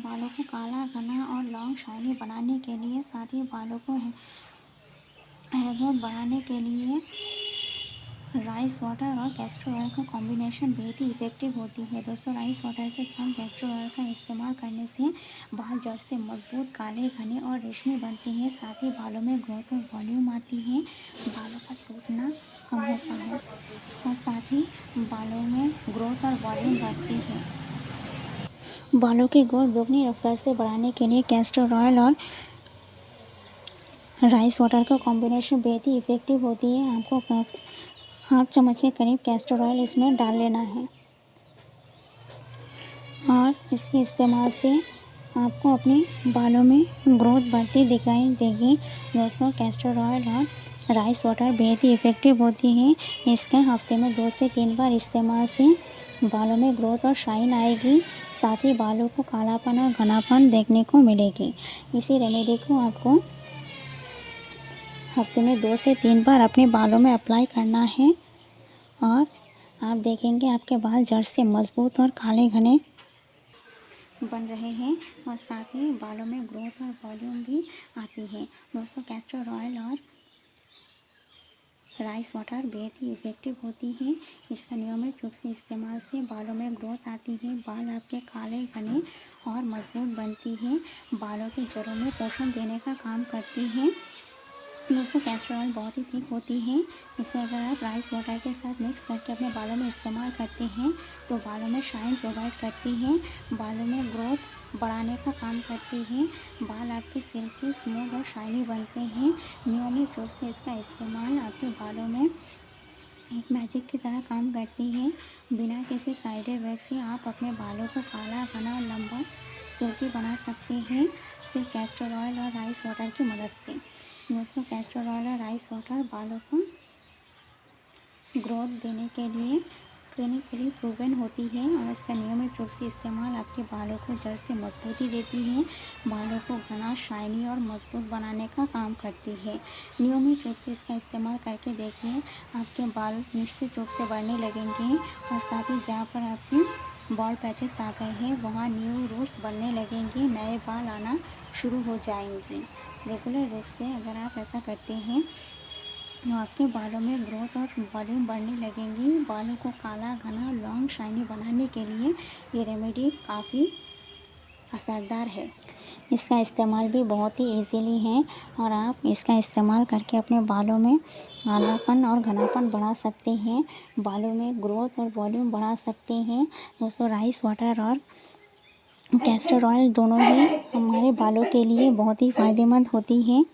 बालों को काला, घना और लॉन्ग शाइनी बनाने के लिए, साथ ही बालों को हेयर ग्रोथ बढ़ाने के लिए राइस वाटर और कैस्टर ऑयल का कॉम्बिनेशन बेहद ही इफेक्टिव होती है। दोस्तों, राइस वाटर के साथ कैस्टर ऑयल का इस्तेमाल करने से बाल जड़ से मजबूत, काले, घने और रेशमी बनते हैं। साथ ही बालों में ग्रोथ और वॉल्यूम आती है, बालों का टूटना कम होता है और साथ ही बालों में ग्रोथ और वॉल्यूम बढ़ती है। बालों की ग्रोथ दोगुनी रफ्तार से बढ़ाने के लिए कैस्टर ऑयल और राइस वाटर का कॉम्बिनेशन बेहद ही इफेक्टिव होती है। आपको हाफ चम्मच के करीब कैस्टर ऑयल इसमें डाल लेना है और इसके इस्तेमाल से आपको अपने बालों में ग्रोथ बढ़ती दिखाई देगी। दोस्तों, कैस्टर ऑयल और राइस वाटर बेहद ही इफेक्टिव होती है। इसके हफ्ते में 2 से 3 बार इस्तेमाल से बालों में ग्रोथ और शाइन आएगी। साथ ही बालों को कालापन और घनापन देखने को मिलेगी। इसी रेमेडी को आपको हफ्ते में 2 से 3 बार अपने बालों में अप्लाई करना है और आप देखेंगे आपके बाल जड़ से मजबूत और काले घने बन रहे हैं और साथ ही बालों में ग्रोथ और वॉल्यूम भी आती है। दोस्तों, कैस्टर ऑयल और राइस वाटर बेहद ही इफेक्टिव होती है। इसका नियमित रूप से इस्तेमाल से बालों में ग्रोथ आती है, बाल आपके काले, घने और मजबूत बनती है, बालों की जड़ों में पोषण देने का काम करती है। दोस्तों, कैस्टर ऑयल बहुत ही थिक होती है। इसे अगर आप राइस वाटर के साथ मिक्स करके अपने बालों में इस्तेमाल करते हैं तो बालों में शाइन प्रोवाइड करती है, बालों में ग्रोथ बढ़ाने का काम करती है, बाल आपके सिल्की, स्मूथ और शाइनी बनते हैं। नियमित रूप से इसका इस्तेमाल आपके बालों में एक मैजिक की तरह काम करती है। बिना किसी साइड इफेक्ट से आप अपने बालों को काला, घना और लंबा सिल्की बना सकते हैं, सिर्फ कैस्टर ऑयल और राइस वाटर की मदद से। दोस्तों, कैस्टर ऑयल और राइस वाटर बालों को ग्रोथ देने के लिए क्लिनिकली प्रूवन होती है और इसका नियमित रूप से इस्तेमाल आपके बालों को जड़ से मजबूती देती है, बालों को घना, शाइनी और मजबूत बनाने का काम करती है। नियमित रूप से इसका इस्तेमाल करके देखिए, आपके बाल निश्चित रूप से बढ़ने लगेंगे और साथ ही जहाँ पर आपके बॉल पैचेस आ गए हैं वहाँ न्यू रूट्स बनने लगेंगे, नए बाल आना शुरू हो जाएंगे। रेगुलर रूप से अगर आप ऐसा करते हैं तो आपके बालों में ग्रोथ और वॉल्यूम बढ़ने लगेंगी। बालों को काला, घना, लॉन्ग, शाइनी बनाने के लिए ये रेमेडी काफ़ी असरदार है। इसका इस्तेमाल भी बहुत ही इजीली है और आप इसका इस्तेमाल करके अपने बालों में कालापन और घनापन बढ़ा सकते हैं, बालों में ग्रोथ और वॉल्यूम बढ़ा सकते हैं। दोस्तों, राइस वाटर और कैस्टर ऑयल दोनों ही हमारे बालों के लिए बहुत ही फ़ायदेमंद होती है।